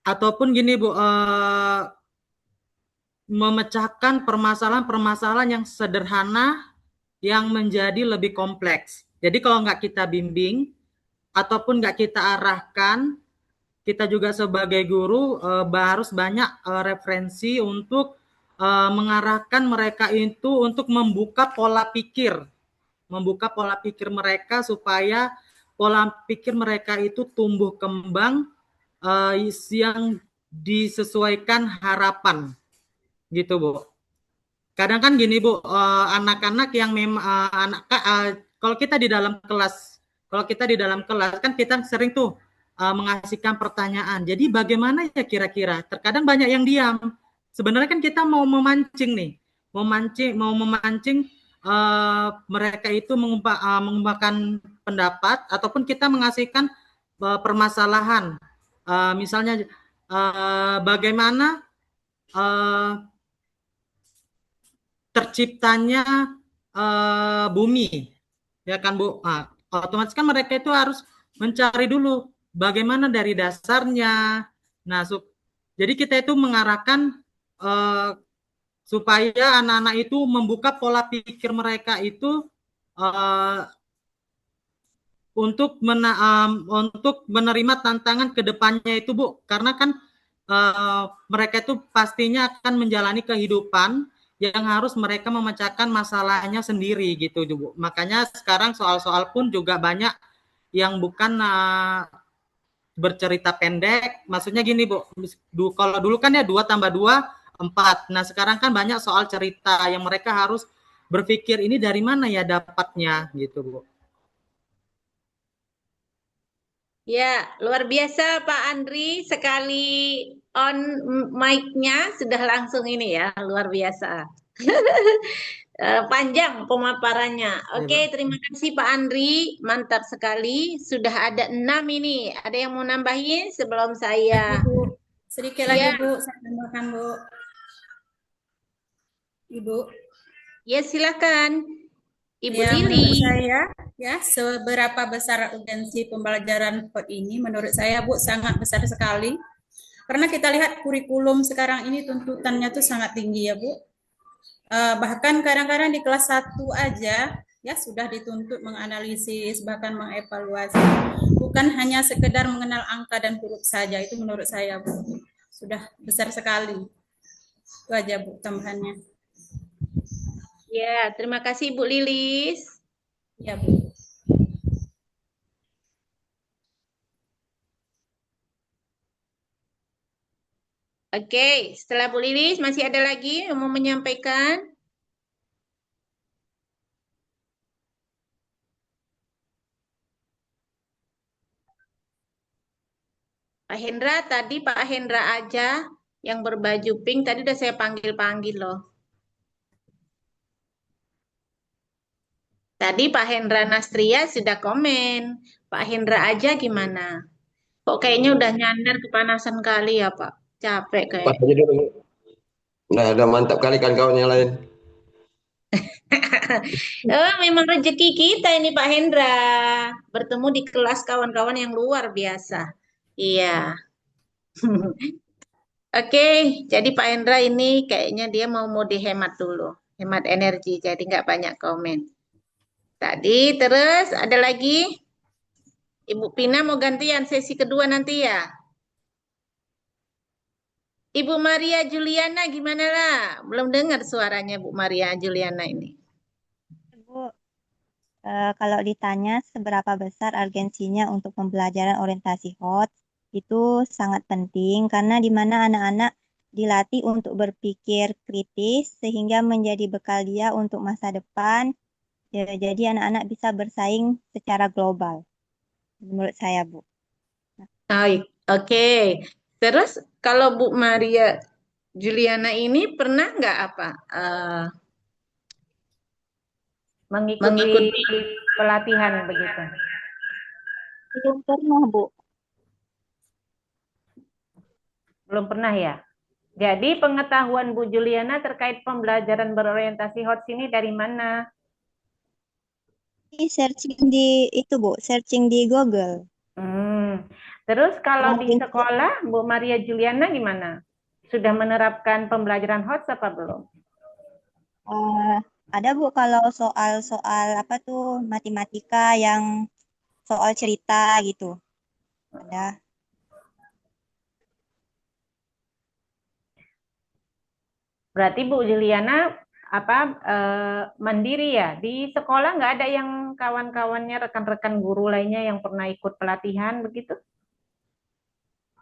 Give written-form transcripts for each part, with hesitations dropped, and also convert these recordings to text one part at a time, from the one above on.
ataupun gini Bu, memecahkan permasalahan-permasalahan yang sederhana yang menjadi lebih kompleks. Jadi kalau nggak kita bimbing ataupun nggak kita arahkan, kita juga sebagai guru harus banyak referensi untuk mengarahkan mereka itu untuk membuka pola pikir mereka supaya pola pikir mereka itu tumbuh kembang yang disesuaikan harapan gitu Bu. Kadang kan gini Bu, anak-anak yang memang kalau kita di dalam kelas, kan kita sering tuh mengasihkan pertanyaan. Jadi bagaimana ya kira-kira? Terkadang banyak yang diam. Sebenarnya kan kita mau memancing nih, mau memancing mereka itu mengungkapkan pendapat ataupun kita mengasihkan permasalahan. Misalnya bagaimana terciptanya bumi, ya kan Bu? Nah, otomatis kan mereka itu harus mencari dulu bagaimana dari dasarnya. Nah, jadi kita itu mengarahkan supaya anak-anak itu membuka pola pikir mereka itu uh, untuk menerima tantangan ke depannya itu Bu, karena kan mereka itu pastinya akan menjalani kehidupan yang harus mereka memecahkan masalahnya sendiri gitu Bu. Makanya sekarang soal-soal pun juga banyak yang bukan bercerita pendek, maksudnya gini Bu, kalau dulu kan ya 2 tambah 2 4. Nah sekarang kan banyak soal cerita yang mereka harus berpikir ini dari mana ya dapatnya gitu Bu. Ya, luar biasa Pak Andri. Sekali on mic-nya sudah langsung ini ya, luar biasa. Panjang pemaparannya. Ya, Bu. Oke, terima kasih Pak Andri. Mantap sekali. Sudah ada 6 ini. Ada yang mau nambahin sebelum Lagi saya? Bu, sedikit lagi Ya, Bu, saya tambahkan Bu, Ibu. ya silakan. Ibu Ya, Lili. menurut saya, ya, seberapa besar urgensi pembelajaran KOD ini, menurut saya Bu, sangat besar sekali. Karena kita lihat kurikulum sekarang ini tuntutannya tuh sangat tinggi ya Bu. Bahkan kadang-kadang di kelas 1 aja, ya sudah dituntut menganalisis, bahkan mengevaluasi. Bukan hanya sekedar mengenal angka dan huruf saja, itu menurut saya Bu. Sudah besar sekali. Itu aja Bu tambahannya. Ya, terima kasih Bu Lilis. Ya Bu. Oke, setelah Bu Lilis masih ada lagi yang mau menyampaikan? Pak Hendra, tadi Pak Hendra aja yang berbaju pink tadi udah saya panggil-panggil loh. Tadi Pak Hendra Nastria sudah komen. Pak Hendra aja gimana? Kok kayaknya udah nyandar kepanasan kali ya Pak? Capek Pas kayak. aja dulu. Nah, udah mantap kali kan kawan yang lain. Memang rezeki kita ini Pak Hendra. Bertemu di kelas kawan-kawan yang luar biasa. Iya. Oke, jadi Pak Hendra ini kayaknya dia mau mode hemat dulu. Hemat energi, jadi nggak banyak komen. Tadi terus ada lagi? Ibu Pina mau gantian sesi kedua nanti ya? Ibu Maria Juliana gimana lah? Belum dengar suaranya Bu Maria Juliana ini. Bu, kalau ditanya seberapa besar urgensinya untuk pembelajaran orientasi HOT, itu sangat penting karena di mana anak-anak dilatih untuk berpikir kritis sehingga menjadi bekal dia untuk masa depan. Ya, jadi anak-anak bisa bersaing secara global, menurut saya, Bu. Baik, oke. Terus kalau Bu Maria Juliana ini pernah nggak apa Mengikuti mengikuti? pelatihan begitu. Belum pernah, Bu. Belum pernah ya? Jadi pengetahuan Bu Juliana terkait pembelajaran berorientasi HOTS ini dari mana? Searching di itu, Bu, searching di Google. Hmm, Terus kalau di Mungkin sekolah, Bu Maria Juliana gimana? Sudah menerapkan pembelajaran HOTS apa belum? ada Bu kalau soal-soal apa tuh matematika yang soal cerita gitu. Ada. Berarti Bu Juliana mandiri ya? Di sekolah nggak ada yang kawan-kawannya, rekan-rekan guru lainnya yang pernah ikut pelatihan begitu?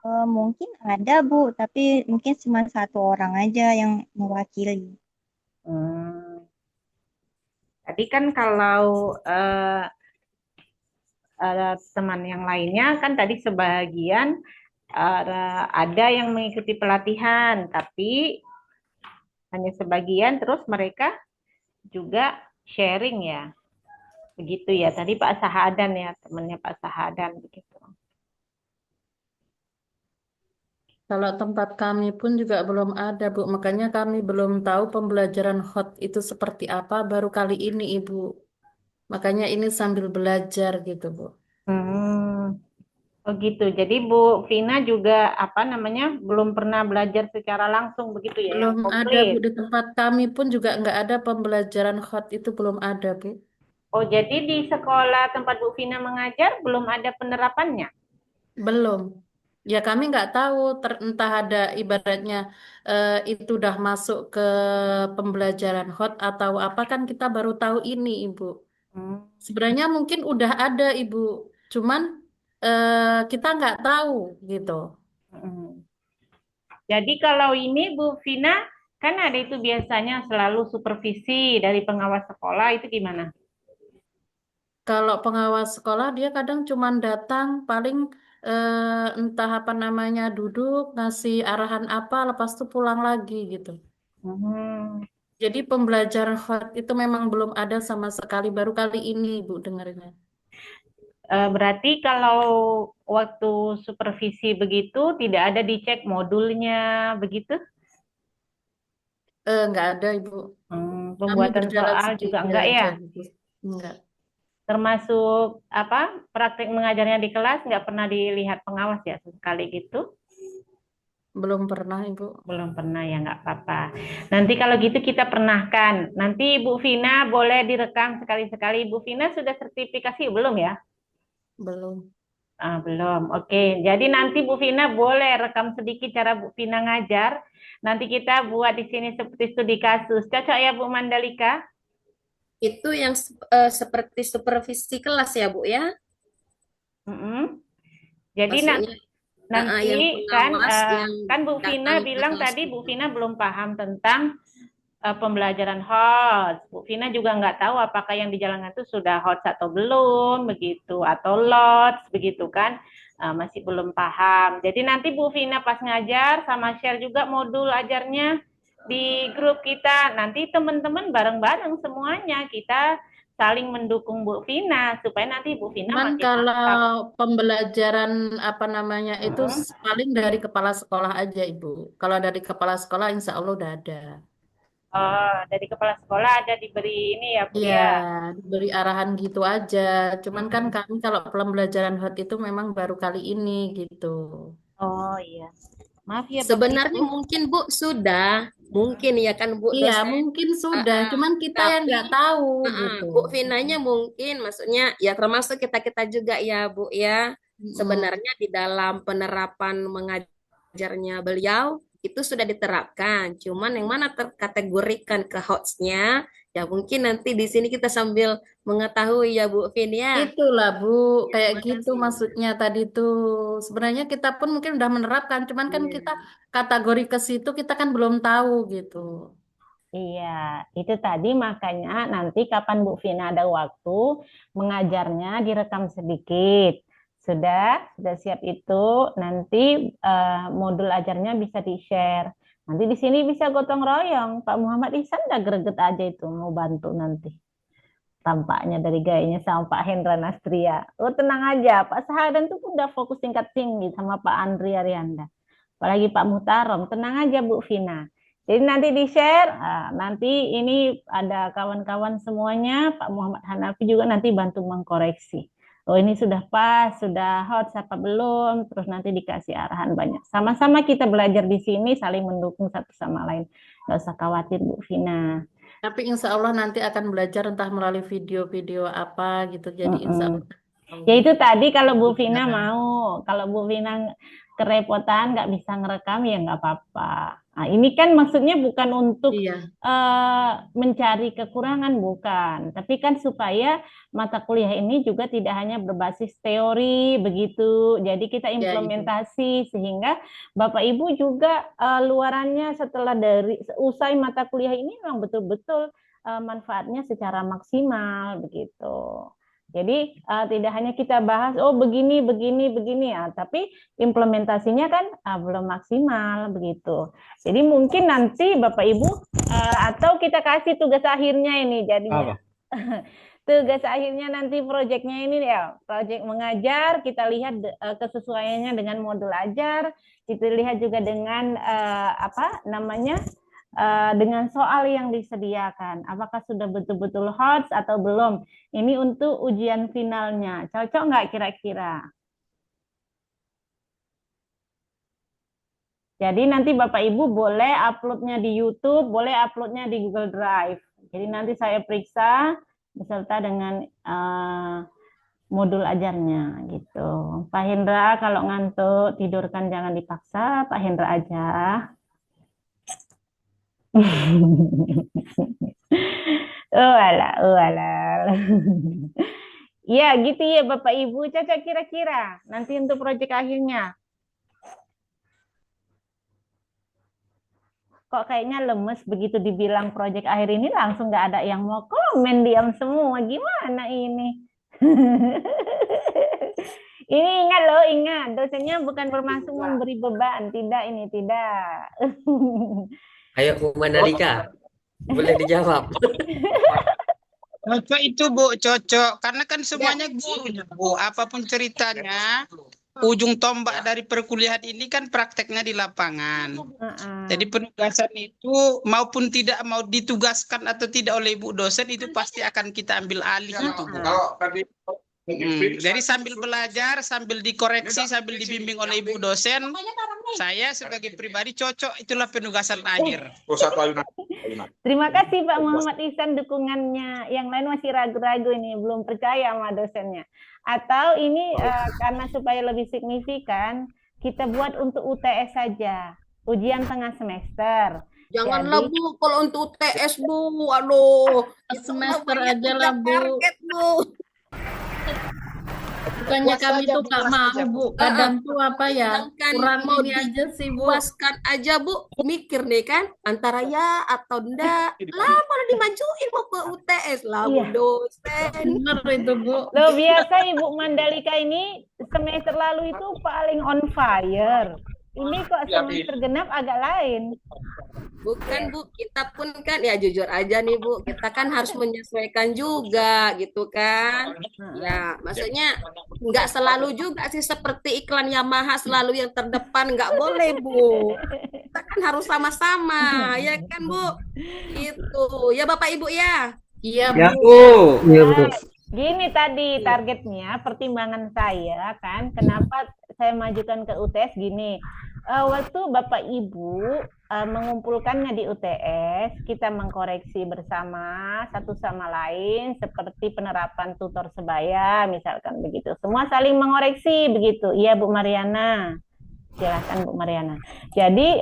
Mungkin ada Bu, tapi mungkin cuma satu orang aja yang mewakili. Hmm. Tadi kan kalau teman yang lainnya kan tadi sebagian ada yang mengikuti pelatihan, tapi hanya sebagian, terus mereka juga sharing ya. Begitu ya. Tadi Pak Sahadan ya, temannya Pak Sahadan begitu. Kalau tempat kami pun juga belum ada, Bu. Makanya kami belum tahu pembelajaran HOT itu seperti apa baru kali ini, Ibu. Makanya ini sambil belajar gitu, Bu. Oh gitu. Jadi Bu Vina juga belum pernah belajar secara langsung begitu ya, yang Belum ada, Bu. komplit. Di tempat kami pun juga nggak ada pembelajaran HOT itu belum ada, Bu. Oh jadi di sekolah tempat Bu Vina mengajar belum ada penerapannya? Belum. Ya kami nggak tahu, entah ada ibaratnya itu udah masuk ke pembelajaran HOT atau apa kan kita baru tahu ini, Ibu. Hmm. Sebenarnya mungkin udah ada Ibu, cuman kita nggak tahu gitu. Hmm. Jadi kalau ini Bu Vina kan ada itu biasanya selalu supervisi dari pengawas sekolah itu gimana? Kalau pengawas sekolah dia kadang cuman datang paling entah apa namanya duduk ngasih arahan apa, lepas itu pulang lagi gitu. Hmm. Jadi pembelajaran HOT itu memang belum ada sama sekali, baru kali ini Ibu dengarnya. Berarti kalau waktu supervisi begitu tidak ada dicek modulnya begitu? Nggak ada Ibu. Kami Pembuatan berjalan soal juga sendiri enggak aja ya? gitu. Enggak. Termasuk praktek mengajarnya di kelas nggak pernah dilihat pengawas ya sekali gitu? Belum pernah Ibu. Belum pernah ya, nggak apa-apa. Nanti kalau gitu kita pernahkan. Nanti Bu Vina boleh direkam sekali-sekali. Bu Vina sudah sertifikasi belum ya? Belum. Belum. Oke. Jadi nanti Bu Vina boleh rekam sedikit cara Bu Vina ngajar. Nanti kita buat di sini seperti studi kasus. Cocok ya Bu Mandalika? Itu yang seperti supervisi kelas ya, Bu ya? Mm-mm. Jadi Maksudnya nanti yang pengawas yang kan Bu Vina datang ke bilang kelas tadi Bu itu. Vina belum paham tentang pembelajaran HOTS. Bu Vina juga nggak tahu apakah yang dijalankan itu sudah HOTS atau belum, begitu, atau LOTS, begitu kan. Masih belum paham. Jadi nanti Bu Vina pas ngajar sama share juga modul ajarnya di grup kita. Nanti teman-teman bareng-bareng semuanya kita saling mendukung Bu Vina supaya nanti Bu Vina Cuman makin kalau mantap. pembelajaran apa namanya itu paling dari kepala sekolah aja Ibu. Kalau dari kepala sekolah insya Allah udah ada. Oh, dari kepala sekolah ada diberi ini ya Bu Iya, ya. diberi arahan gitu aja. Cuman kan kami kalau pembelajaran HOT itu memang baru kali ini gitu. Oh iya. Maaf ya Bapak Sebenarnya Ibu. mungkin Bu sudah, mungkin ya kan Bu Iya, dosen. mungkin Ah, sudah. ah. Cuman kita yang Tapi nggak tahu gitu. Bu Vinanya mungkin maksudnya ya termasuk kita-kita juga ya Bu ya. Mm-mm. Sebenarnya di dalam penerapan mengajarnya beliau itu sudah diterapkan. Cuman yang mana terkategorikan ke hotsnya ya mungkin nanti di sini kita sambil mengetahui ya Bu Vin ya. Itulah Bu, Ya, kayak gitu makasih Bu. maksudnya tadi tuh. Sebenarnya kita pun mungkin udah menerapkan, cuman kan Iya. kita kategori ke situ kita kan belum tahu gitu. Iya, itu tadi makanya nanti kapan Bu Vina ada waktu mengajarnya direkam sedikit. Sudah siap itu nanti modul ajarnya bisa di-share. Nanti di sini bisa gotong royong. Pak Muhammad Ihsan udah greget aja itu mau bantu nanti. Tampaknya dari gayanya sama Pak Hendra Nastria. Oh tenang aja, Pak Sahadan tuh udah fokus tingkat tinggi sama Pak Andri Arianda. Apalagi Pak Mutarom, tenang aja Bu Vina. Jadi nanti di-share, nanti ini ada kawan-kawan semuanya, Pak Muhammad Hanafi juga nanti bantu mengkoreksi. Oh ini sudah pas, sudah hot, apa belum, terus nanti dikasih arahan banyak. Sama-sama kita belajar di sini, saling mendukung satu sama lain. Nggak usah khawatir Bu Vina. Tapi insya Allah nanti akan belajar entah melalui video-video apa gitu. Jadi insya Allah. Ya itu tadi kalau Bu Vina mau, kalau Bu Vina kerepotan nggak bisa ngerekam ya nggak apa-apa. Nah, ini kan maksudnya bukan untuk Iya. mencari kekurangan, bukan. Tapi kan supaya mata kuliah ini juga tidak hanya berbasis teori begitu. Jadi kita implementasi sehingga Bapak Ibu juga luarannya setelah dari usai mata kuliah ini memang betul-betul manfaatnya secara maksimal begitu. Jadi tidak hanya kita bahas oh begini ya, tapi implementasinya kan belum maksimal begitu. Jadi mungkin nanti Bapak Ibu atau kita kasih tugas akhirnya ini jadinya. Tugas akhirnya nanti proyeknya ini ya, proyek mengajar, kita lihat kesesuaiannya dengan modul ajar, kita lihat juga dengan dengan soal yang disediakan. Apakah sudah betul-betul hot atau belum? Ini untuk ujian finalnya. Cocok nggak kira-kira? Jadi nanti Bapak Ibu boleh uploadnya di YouTube, boleh uploadnya di Google Drive. Jadi nanti saya periksa beserta dengan modul ajarnya gitu. Pak Hendra kalau ngantuk tidurkan jangan dipaksa, Pak Hendra aja. Alah. Ya gitu ya Bapak Ibu, cocok kira-kira nanti untuk proyek akhirnya. Kok kayaknya lemes begitu dibilang proyek akhir ini langsung nggak ada yang mau komen, diam semua, gimana ini? Ini ingat, dosennya bukan bermaksud memberi beban, tidak. Ayo Bu Mandalika, boleh dijawab. Cocok itu Bu, cocok. Karena kan semuanya gurunya Bu. Apapun ceritanya, ujung tombak dari perkuliahan ini kan prakteknya di lapangan. Jadi penugasan itu maupun tidak mau ditugaskan atau tidak oleh Ibu dosen itu pasti akan kita ambil alih itu Bu. Jadi sambil belajar, sambil dikoreksi, sambil dibimbing oleh Ibu dosen, saya sebagai pribadi cocok, itulah penugasan akhir. Terima kasih Pak Muhammad Ihsan dukungannya. Yang lain masih ragu-ragu ini, belum percaya sama dosennya. Atau ini karena supaya lebih signifikan, kita buat untuk UTS saja, ujian tengah semester. Janganlah Bu, kalau untuk UTS Bu, aduh. Semester aja lah Bu. Target Bu. Bukannya kami tuh nggak mau Bu, kadang tuh apa ya, kurang mau ini aja sih Bu. Puaskan aja Bu, mikir deh kan, antara ya atau enggak. Lah malah dimajuin mau ke UTS lah Bu dosen. Bener itu Bu. Loh biasa Ibu Mandalika ini semester lalu itu paling on fire. Ini kok semester genap agak lain. Bukan Bu, kita pun kan ya jujur aja nih Bu, kita kan harus menyesuaikan juga gitu kan. Ya maksudnya nggak selalu juga sih seperti iklan Yamaha selalu yang terdepan, nggak boleh Bu. Kita kan harus sama-sama, ya kan Bu? Itu ya Bapak Ibu ya. Iya Bu. Iya Bu. Gini tadi targetnya, pertimbangan saya kan, kenapa saya majukan ke UTS gini. Waktu Bapak Ibu mengumpulkannya di UTS, kita mengkoreksi bersama satu sama lain seperti penerapan tutor sebaya, misalkan begitu. Semua saling mengoreksi begitu. Iya Bu Mariana. Silakan Bu Mariana. Jadi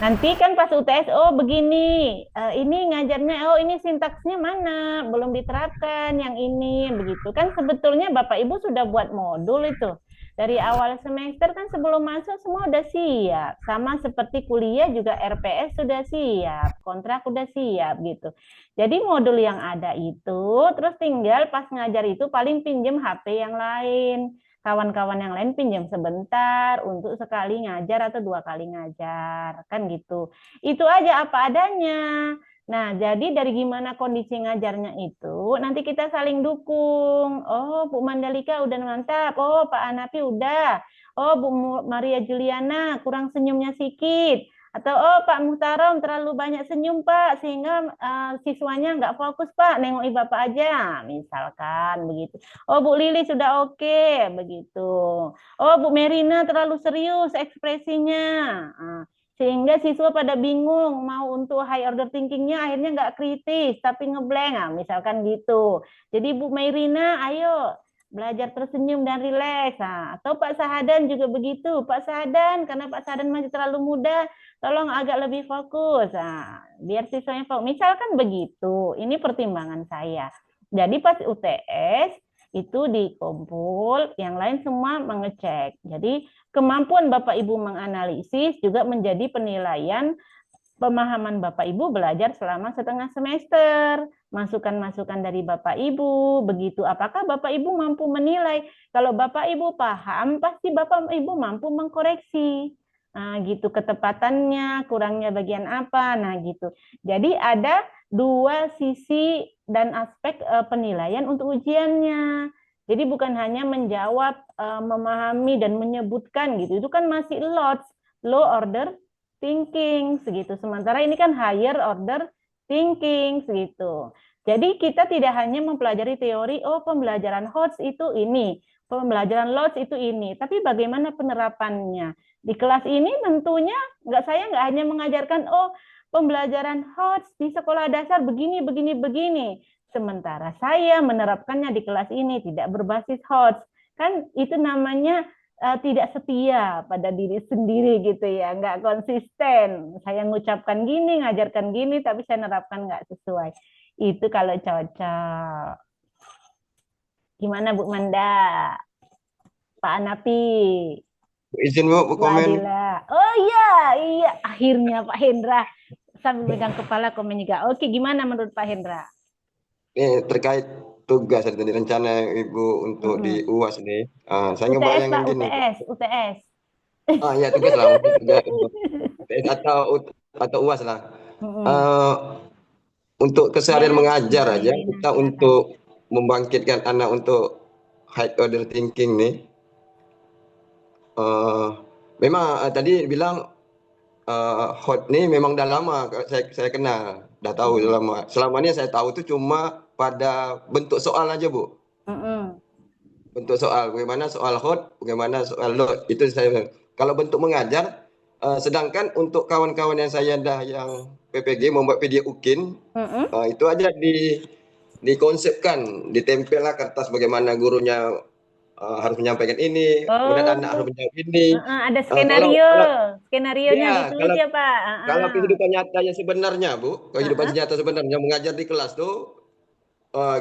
nanti kan pas UTS, oh begini, ini ngajarnya, oh ini sintaksnya mana, belum diterapkan yang ini, begitu kan sebetulnya Bapak Ibu sudah buat modul itu. Dari awal semester kan sebelum masuk semua udah siap. Sama seperti kuliah juga RPS sudah siap, kontrak udah siap gitu. Jadi modul yang ada itu, terus tinggal pas ngajar itu paling pinjem HP yang lain. Kawan-kawan yang lain pinjam sebentar untuk sekali ngajar atau 2 kali ngajar, kan gitu. Itu aja apa adanya. Nah, jadi dari gimana kondisi ngajarnya itu, nanti kita saling dukung. Oh, Bu Mandalika udah mantap. Oh, Pak Anapi udah. Oh, Bu Maria Juliana kurang senyumnya sedikit. Atau, oh Pak Muhtarom terlalu banyak senyum Pak, sehingga siswanya nggak fokus Pak, nengoki Bapak aja, misalkan begitu. Oh Bu Lili sudah oke, begitu. Oh Bu Merina terlalu serius ekspresinya. Sehingga siswa pada bingung mau untuk high order thinkingnya akhirnya nggak kritis tapi ngeblank, misalkan gitu. Jadi Bu Merina ayo belajar tersenyum dan rileks. Atau Pak Sahadan juga begitu. Pak Sahadan, karena Pak Sahadan masih terlalu muda, tolong agak lebih fokus. Biar siswanya fokus. Misalkan begitu. Ini pertimbangan saya. Jadi pas UTS itu dikumpul, yang lain semua mengecek. Jadi kemampuan Bapak Ibu menganalisis juga menjadi penilaian pemahaman Bapak Ibu belajar selama setengah semester. Masukan-masukan dari Bapak Ibu, begitu. Apakah Bapak Ibu mampu menilai? Kalau Bapak Ibu paham, pasti Bapak Ibu mampu mengkoreksi. Nah, gitu, ketepatannya, kurangnya bagian apa, nah gitu. Jadi ada dua sisi dan aspek penilaian untuk ujiannya. Jadi bukan hanya menjawab, memahami dan menyebutkan gitu. Itu kan masih low order thinking segitu. Sementara ini kan higher order thinking segitu. Jadi kita tidak hanya mempelajari teori, oh pembelajaran HOTS itu ini, pembelajaran LOTS itu ini, tapi bagaimana penerapannya. Di kelas ini tentunya saya nggak hanya mengajarkan, oh pembelajaran HOTS di sekolah dasar begini, begini, begini. Sementara saya menerapkannya di kelas ini tidak berbasis HOTS. Kan itu namanya tidak setia pada diri sendiri gitu ya, nggak konsisten. Saya ngucapkan gini, ngajarkan gini, tapi saya nerapkan nggak sesuai. Itu kalau cocok. Gimana Bu Manda? Pak Anapi? Izin Bu komen. Oh iya, akhirnya Pak Hendra sambil pegang kepala komen juga. Oke, gimana menurut Pak Hendra? Terkait tugas dan rencana Ibu untuk di UAS nih, saya ngebayangin gini. UTS. Ya tugas lah untuk UTS atau UAS lah. Untuk keseharian mengajar aja, kita untuk membangkitkan anak untuk high order thinking nih. Memang tadi bilang HOT nih memang udah lama saya kenal, udah tahu udah lama. Selama ini saya tahu itu cuma pada bentuk soal aja Bu. Bentuk soal, bagaimana soal HOT, bagaimana soal LOT, itu saya. Kalau bentuk mengajar, sedangkan untuk kawan-kawan yang saya yang PPG membuat video UKIN, itu aja dikonsepkan, ditempellah kertas bagaimana gurunya harus menyampaikan ini, kemudian anak harus menjawab ini. Ada skenarionya ditulis ya Pak. Kalau kehidupan nyatanya sebenarnya Bu, kehidupan nyata sebenarnya mengajar di kelas tuh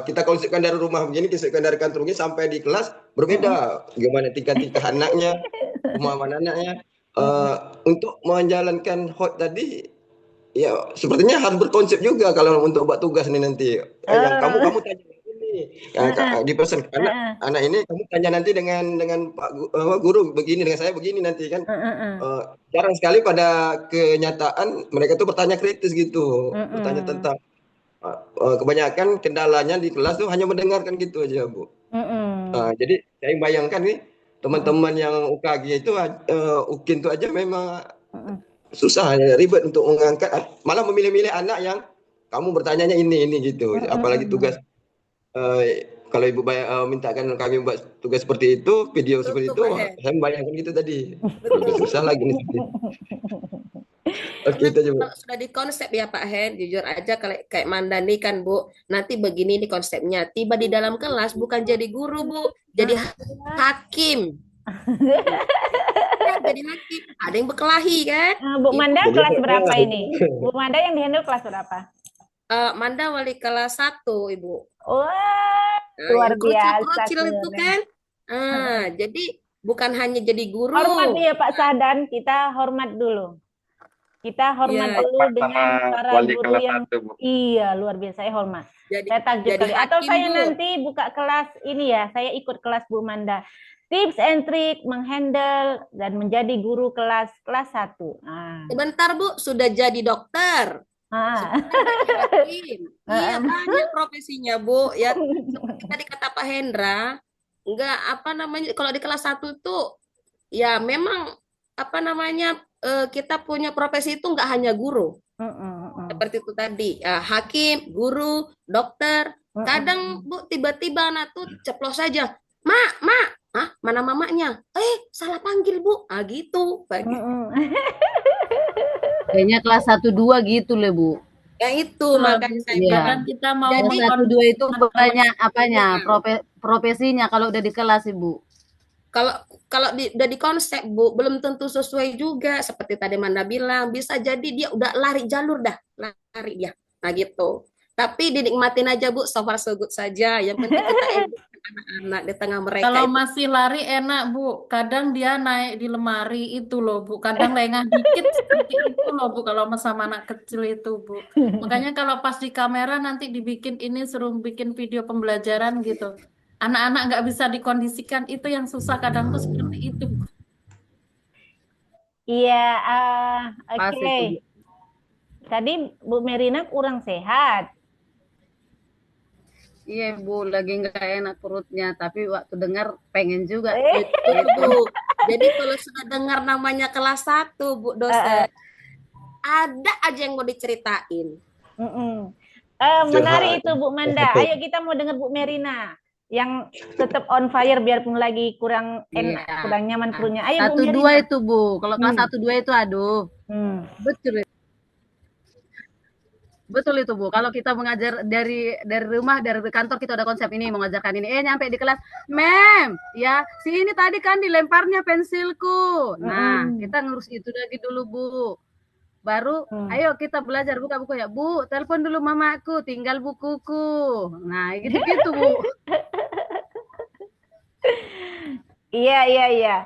kita konsepkan dari rumah begini, konsepkan dari kantor begini, sampai di kelas berbeda. Gimana tingkah-tingkah anaknya, pemahaman anaknya. Untuk menjalankan HOT tadi, ya sepertinya harus berkonsep juga kalau untuk buat tugas nih nanti. Yang kamu tanya ini, di pesan anak ini kamu tanya nanti dengan Pak Guru begini, dengan saya begini nanti kan. Jarang sekali pada kenyataan mereka tuh bertanya kritis gitu, bertanya tentang. Kebanyakan kendalanya di kelas tuh hanya mendengarkan gitu aja Bu. Jadi saya bayangkan nih teman-teman yang UKG itu UKIN itu aja memang susah, ribet untuk mengangkat, malah memilih-milih anak yang kamu bertanyanya ini gitu. Apalagi tugas kalau Ibu mintakan kami buat tugas seperti itu, video seperti itu, saya membayangkan gitu tadi. Susah lagi nih. Oke, kalau sudah dikonsep ya Pak Hen, jujur aja kayak Mandani kan Bu, nanti begini nih konsepnya, tiba di dalam kelas bukan jadi guru Bu, jadi hakim. Jadi hakim, ada yang berkelahi kan. Bu Manda kelas berapa ini? Bu Manda yang dihandle kelas berapa? Manda wali kelas 1 Ibu. Wah, luar biasa. Kecil itu kan. Jadi bukan hanya jadi guru. Hormat ya Pak Sadan, kita hormat dulu. Kita hormat dulu dengan para guru yang luar biasa, saya hormat. Saya takjub kali. Atau saya nanti buka kelas ini ya, saya ikut kelas Bu Manda. Tips and trick menghandle dan menjadi guru kelas 1. Sebentar Bu, sudah jadi dokter. Iya banyak profesinya Bu. Ya seperti tadi kata Pak Hendra, enggak kalau di kelas 1 tuh ya memang kita punya profesi itu nggak hanya guru. Seperti itu tadi, hakim, guru, dokter. Kadang Bu tiba-tiba anak tuh ceplos saja, mak, mana mamanya? Salah panggil Bu, gitu. Kayaknya kelas 1-2 gitu loh, Bu. Ya itu makanya saya Iya. bilang. Kita mau Jadi 1-2 itu banyak apanya, profesinya kalau udah di kelas, Ibu. Kalau udah di konsep Bu, belum tentu sesuai juga. Seperti tadi Manda bilang, bisa jadi dia udah lari jalur dah, lari dia. Nah gitu. Tapi dinikmatin aja Bu, so far so good saja. Yang penting kita edukan anak-anak di tengah mereka Kalau itu. masih lari enak, Bu. Kadang dia naik di lemari itu loh, Bu. Kadang lengah dikit seperti itu loh, Bu. Kalau sama anak kecil itu, Bu. Makanya kalau pas di kamera nanti dibikin ini, suruh bikin video pembelajaran gitu. Anak-anak nggak bisa dikondisikan, itu yang susah kadang tuh seperti itu. Iya, Pas oke. itu, Bu. Tadi Bu Merina kurang sehat. Iya, Bu, lagi nggak enak perutnya, tapi waktu dengar pengen juga. Itu. Jadi kalau sudah dengar namanya kelas 1, Bu dosen, ada aja yang mau diceritain. Menarik itu Bu Manda. Ayo kita mau dengar Bu Merina yang tetap on fire biarpun lagi kurang enak, kurang nyaman perutnya. Ayo Bu 1-2 Merina. itu, Bu. Kalau kelas 1-2 itu aduh. Betul. Betul itu, Bu. Kalau kita mengajar dari rumah, dari kantor kita udah konsep ini, mengajarkan ini. Nyampe di kelas, Mem, ya, si ini tadi kan dilemparnya pensilku. Nah, kita ngurus itu lagi dulu, Bu. Baru, ayo kita belajar buka buku ya. Bu, telepon dulu mamaku, tinggal bukuku. Nah, gitu-gitu, Bu. Iya.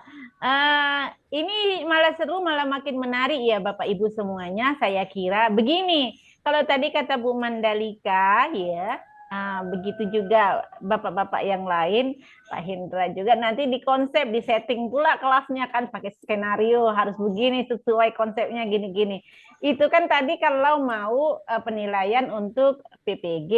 Ini malah seru, malah makin menarik ya Bapak Ibu semuanya. Saya kira begini, kalau tadi kata Bu Mandalika ya, begitu juga Bapak-Bapak yang lain, Pak Hendra juga nanti di konsep, di setting pula kelasnya kan pakai skenario harus begini sesuai konsepnya gini-gini. Itu kan tadi kalau mau penilaian untuk PPG,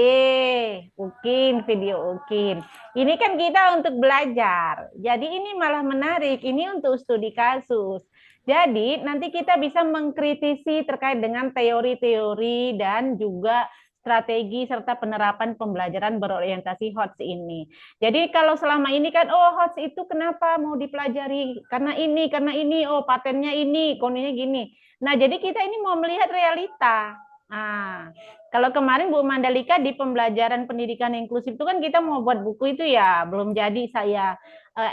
UKIN, video UKIN. Ini kan kita untuk belajar. Jadi ini malah menarik. Ini untuk studi kasus. Jadi nanti kita bisa mengkritisi terkait dengan teori-teori dan juga strategi serta penerapan pembelajaran berorientasi HOTS ini. Jadi kalau selama ini kan, HOTS itu kenapa mau dipelajari? Karena ini, patennya ini, kondisinya gini. Nah, jadi kita ini mau melihat realita. Nah, kalau kemarin Bu Mandalika di pembelajaran pendidikan inklusif itu kan kita mau buat buku itu ya, belum jadi saya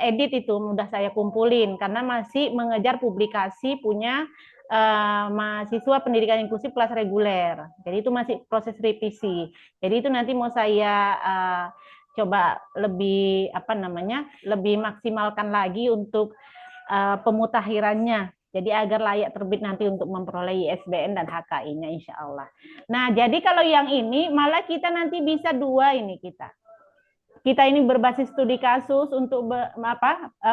edit itu, mudah saya kumpulin karena masih mengejar publikasi punya mahasiswa pendidikan inklusif kelas reguler. Jadi itu masih proses revisi. Jadi itu nanti mau saya coba lebih lebih maksimalkan lagi untuk pemutakhirannya. Jadi agar layak terbit nanti untuk memperoleh ISBN dan HKI-nya insya Allah. Nah, jadi kalau yang ini malah kita nanti bisa 2 ini kita. Kita ini berbasis studi kasus untuk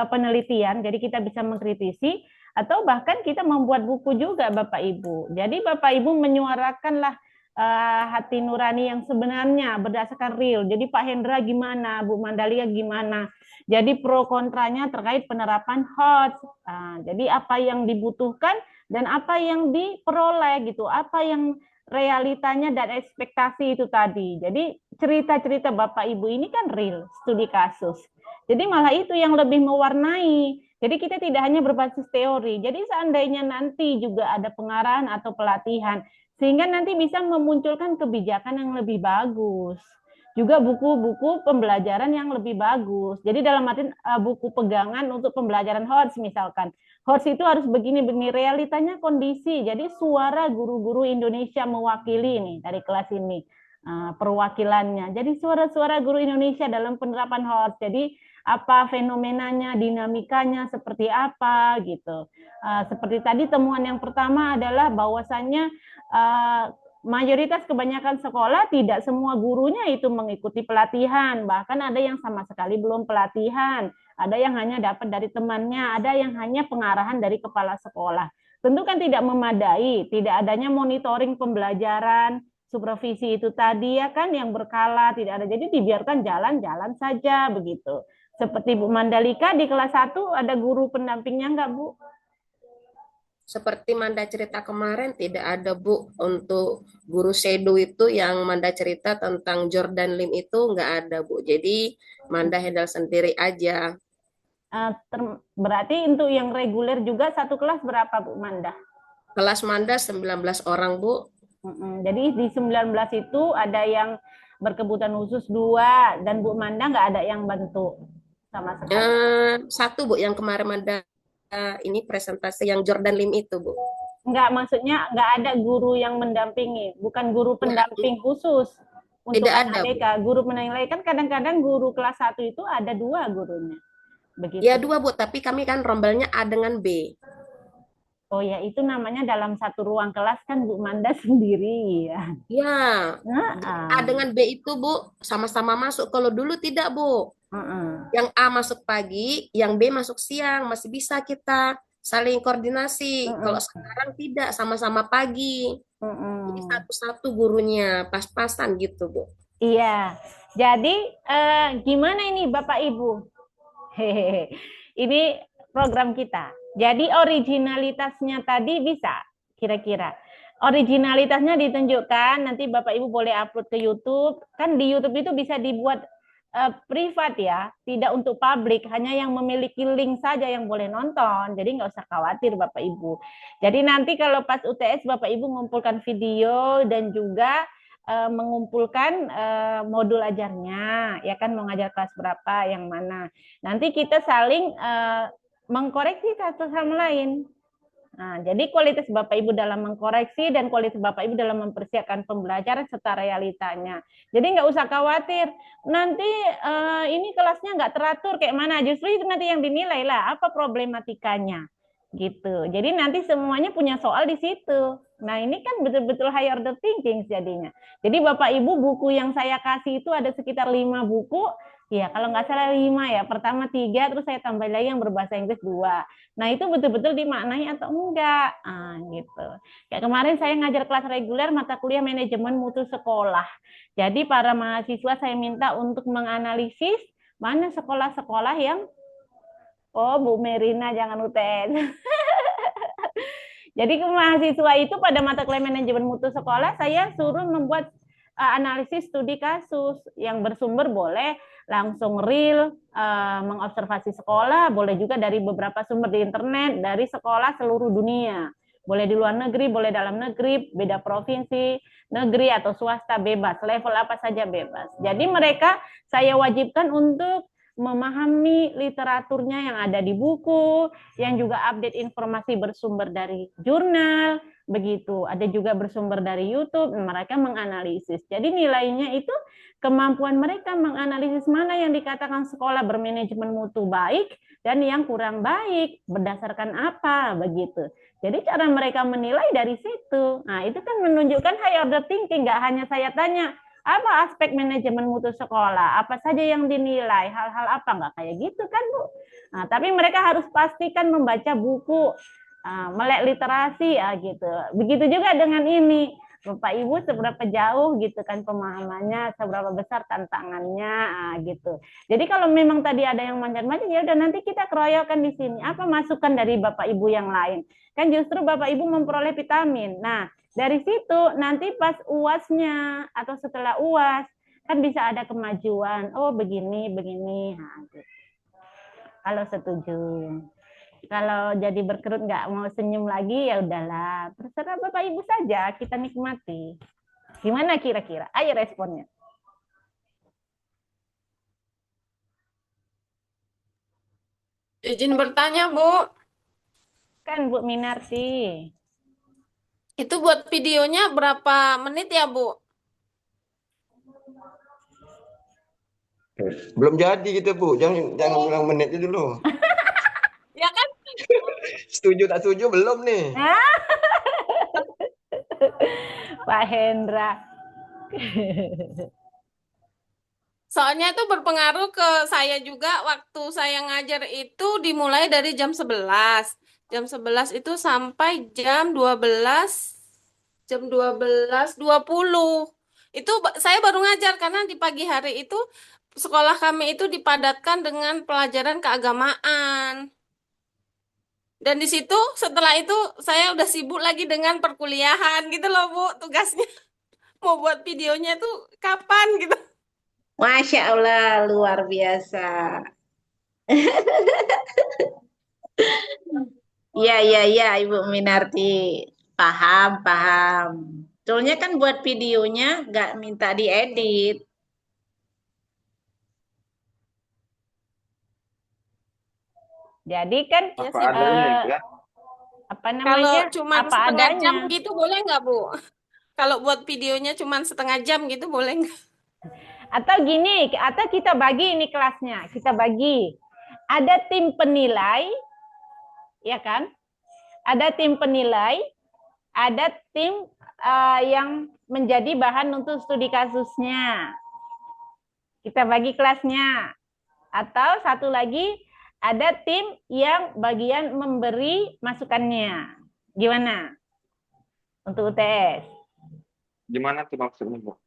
penelitian, jadi kita bisa mengkritisi atau bahkan kita membuat buku juga Bapak Ibu. Jadi Bapak Ibu menyuarakanlah hati nurani yang sebenarnya berdasarkan real. Jadi Pak Hendra gimana, Bu Mandalika gimana. Jadi pro kontranya terkait penerapan HOTS. Jadi apa yang dibutuhkan dan apa yang diperoleh gitu, apa yang realitanya dan ekspektasi itu tadi. Jadi cerita-cerita Bapak Ibu ini kan real, studi kasus. Jadi malah itu yang lebih mewarnai. Jadi kita tidak hanya berbasis teori. Jadi seandainya nanti juga ada pengarahan atau pelatihan, sehingga nanti bisa memunculkan kebijakan yang lebih bagus. Juga buku-buku pembelajaran yang lebih bagus. Jadi dalam arti buku pegangan untuk pembelajaran HOTS misalkan. HOTS itu harus begini-begini, realitanya kondisi. Jadi suara guru-guru Indonesia mewakili nih dari kelas ini. Perwakilannya. Jadi suara-suara guru Indonesia dalam penerapan HOTS. Jadi apa fenomenanya, dinamikanya seperti apa gitu. Seperti tadi temuan yang pertama adalah bahwasannya mayoritas kebanyakan sekolah tidak semua gurunya itu mengikuti pelatihan, bahkan ada yang sama sekali belum pelatihan, ada yang hanya dapat dari temannya, ada yang hanya pengarahan dari kepala sekolah. Tentu kan tidak memadai, tidak adanya monitoring pembelajaran, supervisi itu tadi ya kan yang berkala, tidak ada. Jadi dibiarkan jalan-jalan saja begitu. Seperti Bu Mandalika di kelas 1 ada guru pendampingnya enggak, Bu? seperti Manda cerita kemarin tidak ada Bu untuk guru Sedu itu yang Manda cerita tentang Jordan Lim itu nggak ada Bu. Jadi Manda handle sendiri aja. Berarti untuk yang reguler juga satu kelas berapa Bu Manda? Kelas Manda 19 orang Bu. Jadi di 19 itu ada yang berkebutuhan khusus 2 dan Bu Manda nggak ada yang bantu sama sekali. Satu Bu yang kemarin Manda ini presentasi yang Jordan Lim itu Bu. Enggak, maksudnya nggak ada guru yang mendampingi, bukan guru pendamping khusus untuk Tidak ada, ADK. Guru penilai kan kadang-kadang guru kelas 1 itu ada 2 gurunya. Begitu. Ya 2 Bu, tapi kami kan rombelnya A dengan B. Oh ya, itu namanya dalam satu ruang kelas kan Bu Manda sendiri ya. Ya, A dengan B itu Bu sama-sama masuk. Kalau dulu tidak Bu. Yang A masuk pagi, yang B masuk siang, masih bisa kita saling koordinasi. Kalau sekarang tidak, sama-sama pagi. Jadi satu-satu gurunya, pas-pasan gitu Bu. Iya, jadi gimana ini Bapak Ibu? Hehehe. Ini program kita. Jadi originalitasnya tadi bisa kira-kira. Originalitasnya ditunjukkan, nanti Bapak Ibu boleh upload ke YouTube. Kan di YouTube itu bisa dibuat privat ya, tidak untuk publik, hanya yang memiliki link saja yang boleh nonton. Jadi nggak usah khawatir Bapak Ibu. Jadi nanti kalau pas UTS Bapak Ibu mengumpulkan video dan juga mengumpulkan modul ajarnya, ya kan mau ngajar kelas berapa, yang mana. Nanti kita saling mengkoreksi satu sama lain. Nah, jadi kualitas Bapak Ibu dalam mengkoreksi dan kualitas Bapak Ibu dalam mempersiapkan pembelajaran serta realitanya. Jadi nggak usah khawatir, nanti ini kelasnya nggak teratur kayak mana, justru itu nanti yang dinilai lah, apa problematikanya. Gitu. Jadi nanti semuanya punya soal di situ. Nah, ini kan betul-betul high order thinking jadinya. Jadi Bapak Ibu buku yang saya kasih itu ada sekitar 5 buku. Ya, kalau nggak salah 5 ya. Pertama 3, terus saya tambah lagi yang berbahasa Inggris 2. Nah, itu betul-betul dimaknai atau enggak. Nah, gitu. Kayak kemarin saya ngajar kelas reguler mata kuliah manajemen mutu sekolah. Jadi para mahasiswa saya minta untuk menganalisis mana sekolah-sekolah yang Bu Merina jangan UTS. Jadi ke mahasiswa itu pada mata kuliah manajemen mutu sekolah saya suruh membuat analisis studi kasus yang bersumber, boleh langsung real, mengobservasi sekolah, boleh juga dari beberapa sumber di internet, dari sekolah seluruh dunia. Boleh di luar negeri, boleh dalam negeri, beda provinsi, negeri atau swasta, bebas, level apa saja bebas. Jadi mereka saya wajibkan untuk memahami literaturnya yang ada di buku, yang juga update informasi bersumber dari jurnal, begitu. Ada juga bersumber dari YouTube, mereka menganalisis. Jadi nilainya itu kemampuan mereka menganalisis mana yang dikatakan sekolah bermanajemen mutu baik dan yang kurang baik, berdasarkan apa, begitu. Jadi cara mereka menilai dari situ. Nah, itu kan menunjukkan high order thinking, nggak hanya saya tanya, apa aspek manajemen mutu sekolah, apa saja yang dinilai, hal-hal apa, nggak kayak gitu kan Bu. Nah, tapi mereka harus pastikan membaca buku, melek literasi ya gitu. Begitu juga dengan ini, Bapak Ibu seberapa jauh gitu kan pemahamannya, seberapa besar tantangannya gitu. Jadi kalau memang tadi ada yang manjat-manjat, ya udah nanti kita keroyokan di sini. Apa masukan dari Bapak Ibu yang lain? Kan justru Bapak Ibu memperoleh vitamin. Nah, dari situ nanti pas UASnya atau setelah UAS kan bisa ada kemajuan. Oh begini, begini. Nah, gitu. Kalau setuju. Kalau jadi berkerut nggak mau senyum lagi ya udahlah. Terserah Bapak Ibu saja, kita nikmati. Gimana kira-kira? Ayo responnya. Izin bertanya, Bu. Kan Bu Minarti. Itu buat videonya berapa menit ya, Bu? Belum jadi gitu Bu, jangan bilang menitnya dulu. Ya kan? Setuju tak setuju belum nih? Pak Hendra. Soalnya itu berpengaruh ke saya juga, waktu saya ngajar itu dimulai dari jam 11. Jam 11 itu sampai jam 12.20. Itu saya baru ngajar karena di pagi hari itu sekolah kami itu dipadatkan dengan pelajaran keagamaan. Dan di situ setelah itu saya udah sibuk lagi dengan perkuliahan gitu loh Bu, tugasnya mau buat videonya tuh kapan gitu. Masya Allah, luar biasa. Iya, iya, iya, Ibu Minarti. Paham, paham. Soalnya kan buat videonya nggak minta diedit. Jadi kan Ya Apa sih Bu. adanya itu ya. apa Kalau namanya? cuman Apa setengah jam adanya. gitu boleh nggak Bu? Kalau buat videonya cuman setengah jam gitu boleh nggak? Atau gini, atau kita bagi ini kelasnya. Kita bagi. Ada tim penilai, ya kan? Ada tim penilai, ada tim yang menjadi bahan untuk studi kasusnya. Kita bagi kelasnya. Atau satu lagi, ada tim yang bagian memberi masukannya. Gimana? Untuk UTS. Gimana tuh maksudnya, Bu?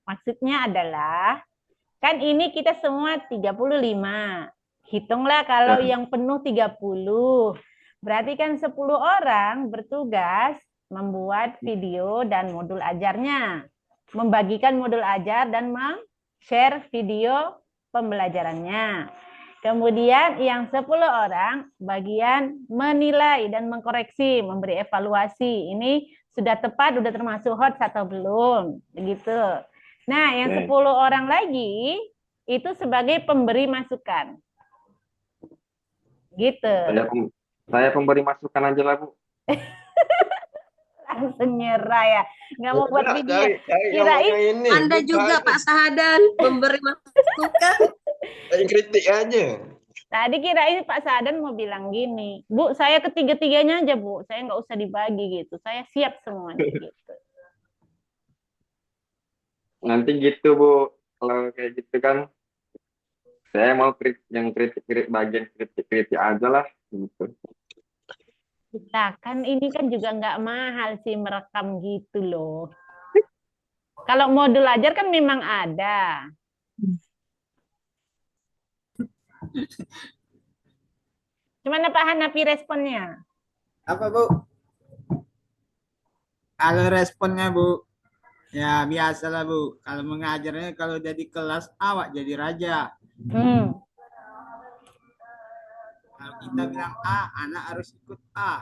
Maksudnya adalah, kan ini kita semua 35. Hitunglah kalau Ya. yang penuh 30. Berarti kan 10 orang bertugas membuat video dan modul ajarnya. Membagikan modul ajar dan share video pembelajarannya. Kemudian yang 10 orang bagian menilai dan mengkoreksi, memberi evaluasi. Ini sudah tepat, sudah termasuk HOTS atau belum. Begitu. Nah, yang 10 orang lagi itu sebagai pemberi masukan. Gitu. Saya pemberi masukan aja lah, Bu. Langsung nyerah ya. Nggak mau buat video. Kirain Anda juga Pak Sahadan memberi masukan. Saya kritik aja. Tadi kirain Pak Sahadan mau bilang gini, Bu, saya ketiga-tiganya aja, Bu. Saya nggak usah dibagi gitu. Saya siap semuanya gitu. Nanti gitu, Bu. Kalau kayak gitu kan, saya mau yang kritik-kritik bagian kritik-kritik aja lah. Gitu. Nah, kan ini kan juga nggak mahal sih merekam gitu loh. Kalau modul ajar kan memang ada. Gimana Pak Hanafi responnya? Apa, Bu? Kalau responnya, Bu, ya biasalah, Bu. Kalau mengajarnya kalau jadi kelas awak jadi raja. Kalau kita bilang A, anak harus ikut A.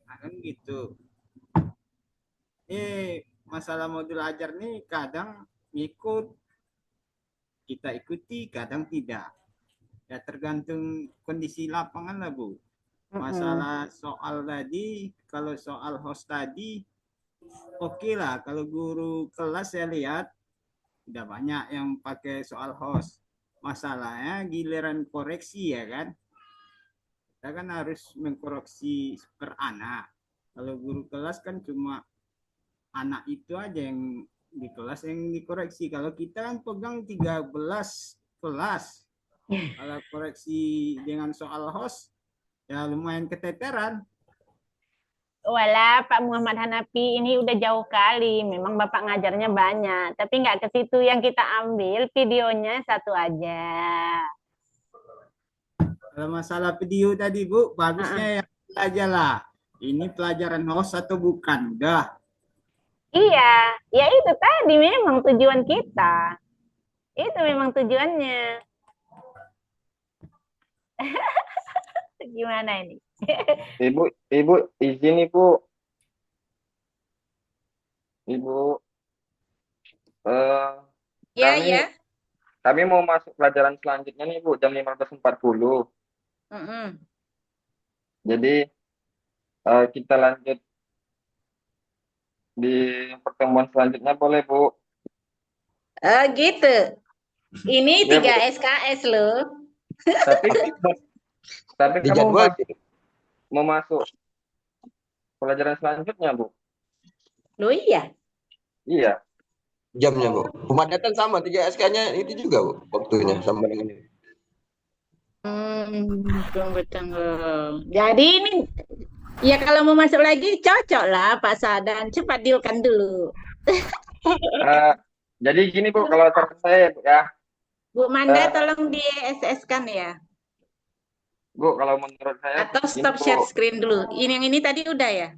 Nah, kan gitu. Masalah modul ajar nih kadang ikut, kita ikuti, kadang tidak. Ya tergantung kondisi lapangan lah, Bu. Masalah soal tadi, kalau soal host tadi, oke lah. Kalau guru kelas saya lihat, udah banyak yang pakai soal host. Masalahnya giliran koreksi ya kan. Kita kan harus mengkoreksi per anak. Kalau guru kelas kan cuma anak itu aja yang di kelas yang dikoreksi. Kalau kita kan pegang 13 kelas. Kalau koreksi dengan soal host, ya lumayan keteteran. Walah, Pak Muhammad Hanafi ini udah jauh kali. Memang Bapak ngajarnya banyak. Tapi nggak ke situ yang kita ambil, videonya satu aja. Kalau masalah video tadi, Bu, bagusnya yang aja lah. Ini pelajaran host atau bukan? Udah. Iya, ya itu tadi memang tujuan kita. Itu memang tujuannya. Gimana ini? Ibu, izin Ibu. Ibu, kami mau masuk pelajaran selanjutnya nih, Bu, jam 15.40. Jadi, kita lanjut di pertemuan selanjutnya boleh, Bu? Gitu. Ini Ya, 3 Bu. SKS loh. Tapi kamu mau masuk pelajaran selanjutnya, Bu? Loh iya. Iya. Jamnya, Bu. Pemadatan sama 3 SK-nya itu juga, Bu, waktunya sama dengan ini. Tunggu. Jadi ini ya kalau mau masuk lagi cocok lah Pak Sadan. Cepat dealkan dulu. Jadi gini, Bu, kalau saran saya, Bu, ya. Bu Manda tolong di SS kan ya. Bu, kalau menurut saya Atau ini stop share Bu, screen dulu. Ini yang ini tadi udah ya?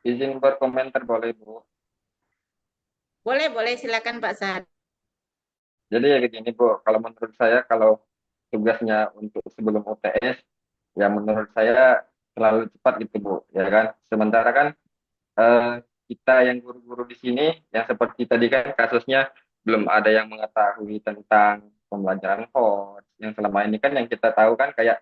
izin berkomentar boleh Bu. Boleh, boleh. Silakan Pak Sahad. Jadi ya begini Bu, kalau menurut saya kalau tugasnya untuk sebelum UTS, ya menurut saya terlalu cepat gitu Bu, ya kan. Sementara kan eh, kita yang guru-guru di sini, yang seperti tadi kan kasusnya belum ada yang mengetahui tentang pembelajaran HOT. Yang selama ini kan yang kita tahu kan kayak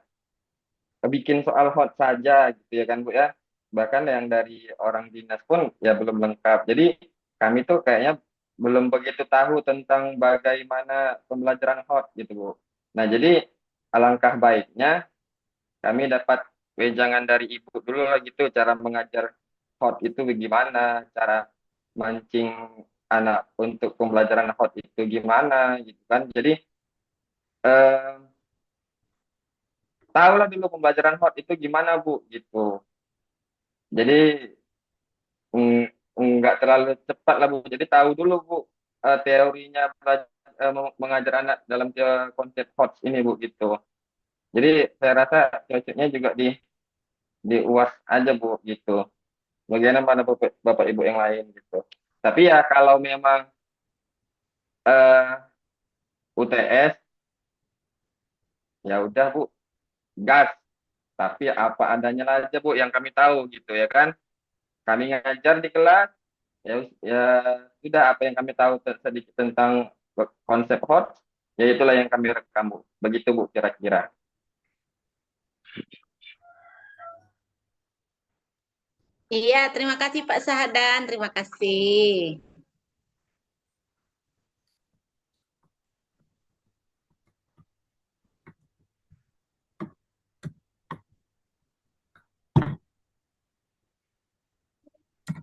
bikin soal HOT saja gitu ya kan Bu ya. Bahkan yang dari orang dinas pun ya belum lengkap. Jadi kami tuh kayaknya belum begitu tahu tentang bagaimana pembelajaran HOT gitu Bu. Nah jadi alangkah baiknya kami dapat wejangan dari ibu dulu lah gitu cara mengajar HOT itu bagaimana, cara mancing anak untuk pembelajaran HOT itu gimana gitu kan. Jadi eh, tahulah dulu pembelajaran HOT itu gimana Bu gitu. Jadi mm, nggak terlalu cepat lah Bu. Jadi tahu dulu Bu teorinya mengajar anak dalam konsep HOT ini Bu gitu. Jadi saya rasa cocoknya juga di UAS aja Bu gitu. Bagaimana mana Bapak Ibu yang lain gitu. Tapi ya kalau memang UTS ya udah Bu, gas. Tapi apa adanya aja Bu yang kami tahu gitu ya kan. Kami ngajar di kelas ya sudah apa yang kami tahu sedikit tentang konsep HOT, ya itulah yang kami rekam Bu. Begitu Bu kira-kira. Iya, terima kasih Pak Sahadan. Terima kasih.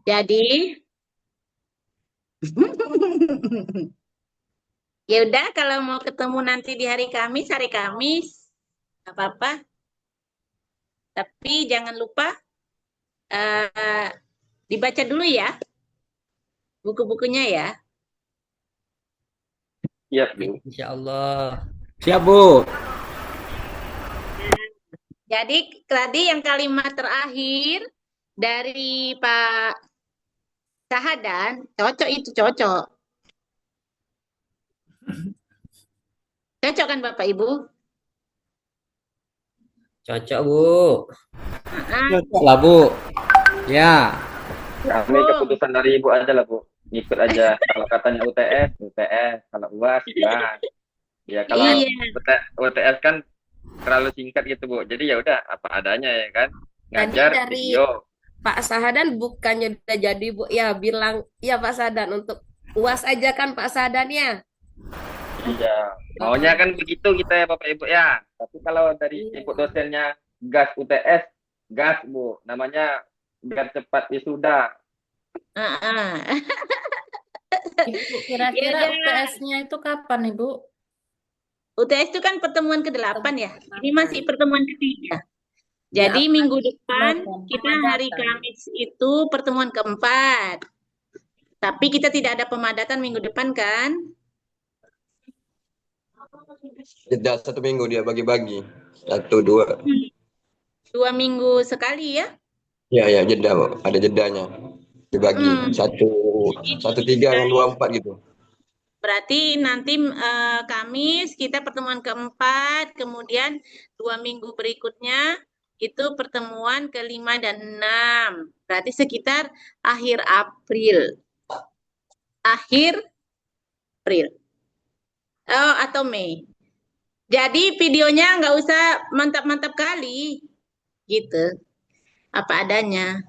Jadi, ya udah kalau mau ketemu nanti di hari Kamis, nggak apa-apa. Tapi jangan lupa dibaca dulu ya buku-bukunya ya. Siap Bu. Insya Allah. Siap, Bu. Jadi tadi yang kalimat terakhir dari Pak Sahadan, cocok itu cocok. Cocok kan Bapak Ibu? Cocok Bu. Cocok lah, Bu. Ya. Kami keputusan dari Ibu aja lah Bu. Ngikut aja. Kalau katanya UTS, UTS. Kalau UAS, UAS. Ya kalau Iya. UTS kan terlalu singkat gitu Bu. Jadi ya udah apa adanya ya kan. Tadi Ngajar dari video. Pak Sahadan bukannya udah jadi Bu ya bilang ya Pak Sahadan untuk UAS aja kan Pak Sahadan ya. Iya. Maunya kan begitu kita ya Bapak Ibu ya. Tapi kalau dari Ibu dosennya gas UTS, gas Bu. Namanya biar cepat wisuda. Ibu, kira-kira Ya udah. UTS-nya itu kapan, Ibu? UTS itu kan pertemuan ke-8 ya. Ini masih pertemuan ketiga. Jadi Ya, minggu depan Delapan. kita hari Kamis itu pertemuan keempat. Tapi kita tidak ada pemadatan minggu depan kan? Jeda 1 minggu dia bagi-bagi. 1, 2. 2 minggu sekali ya. Ya, jeda, Bu. Ada jedanya. Dibagi 1 3 dan 2 4 gitu. Berarti nanti Kamis kita pertemuan keempat, kemudian 2 minggu berikutnya itu pertemuan ke-5 dan 6. Berarti sekitar akhir April. Akhir April. Oh, atau Mei. Jadi videonya nggak usah mantap-mantap kali. Gitu. Apa adanya.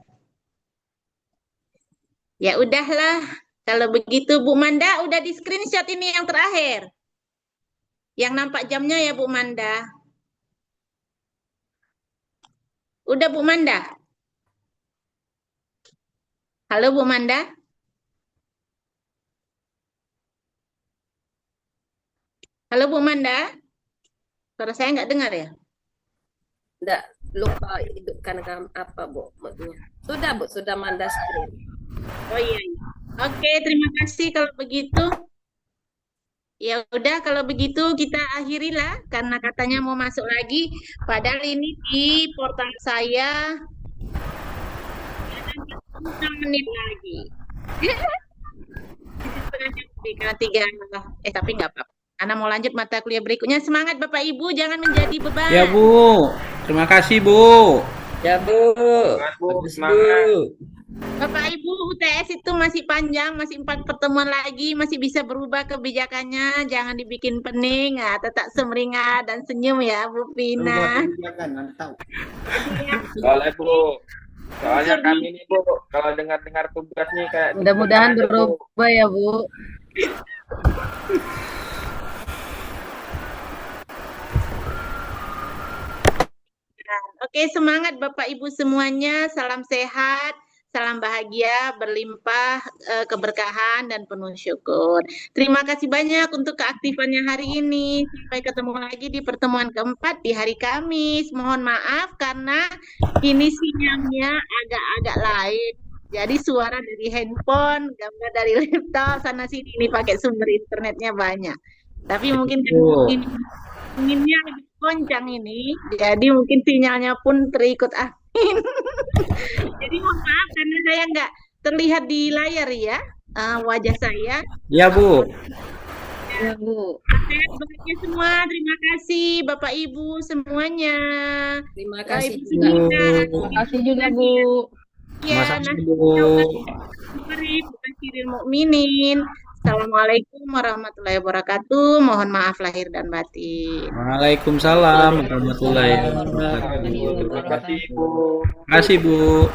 Ya udahlah. Kalau begitu Bu Manda udah di screenshot ini yang terakhir. Yang nampak jamnya ya Bu Manda. Udah Bu Manda? Halo Bu Manda? Halo Bu Manda? Suara saya nggak dengar ya? Enggak lupa hidupkan apa Bu maksudnya. Sudah Bu, sudah Manda screen. Oh iya. Oke, terima kasih kalau begitu. Ya udah kalau begitu kita akhirilah karena katanya mau masuk lagi. Padahal ini di portal saya 6 menit lagi. Setengah jam lebih, karena 3 tapi nggak apa-apa. Ana mau lanjut mata kuliah berikutnya. Semangat Bapak Ibu, jangan menjadi beban. Ya Bu, terima kasih Bu. Ya Bu, bagus Bu. Bapak Ibu, UTS itu masih panjang, masih 4 pertemuan lagi, masih bisa berubah kebijakannya, jangan dibikin pening, tetap semeringah dan senyum ya Bu Pina. Boleh Bu. Soalnya kami nih Bu, kalau dengar-dengar tugas nih kayak Mudah-mudahan berubah ya Bu. Oke, semangat Bapak Ibu semuanya, salam sehat. Salam bahagia, berlimpah keberkahan dan penuh syukur. Terima kasih banyak untuk keaktifannya hari ini. Sampai ketemu lagi di pertemuan keempat di hari Kamis. Mohon maaf karena ini sinyalnya agak-agak lain. Jadi suara dari handphone, gambar dari laptop, sana sini ini pakai sumber internetnya banyak. Tapi mungkin anginnya lebih goncang ini, jadi mungkin sinyalnya pun terikut angin. Jadi mohon maaf karena saya nggak terlihat di layar ya wajah saya. Ya Bu. Ya Bu. Sehat bahagia semua. Terima kasih Bapak Ibu semuanya. Terima kasih. Terima kasih juga Bu. Ya, mari Bashiril Mukminin. Assalamualaikum warahmatullahi wabarakatuh. Mohon maaf lahir dan batin. Waalaikumsalam warahmatullahi wabarakatuh. Terima kasih Bu. Terima kasih Bu.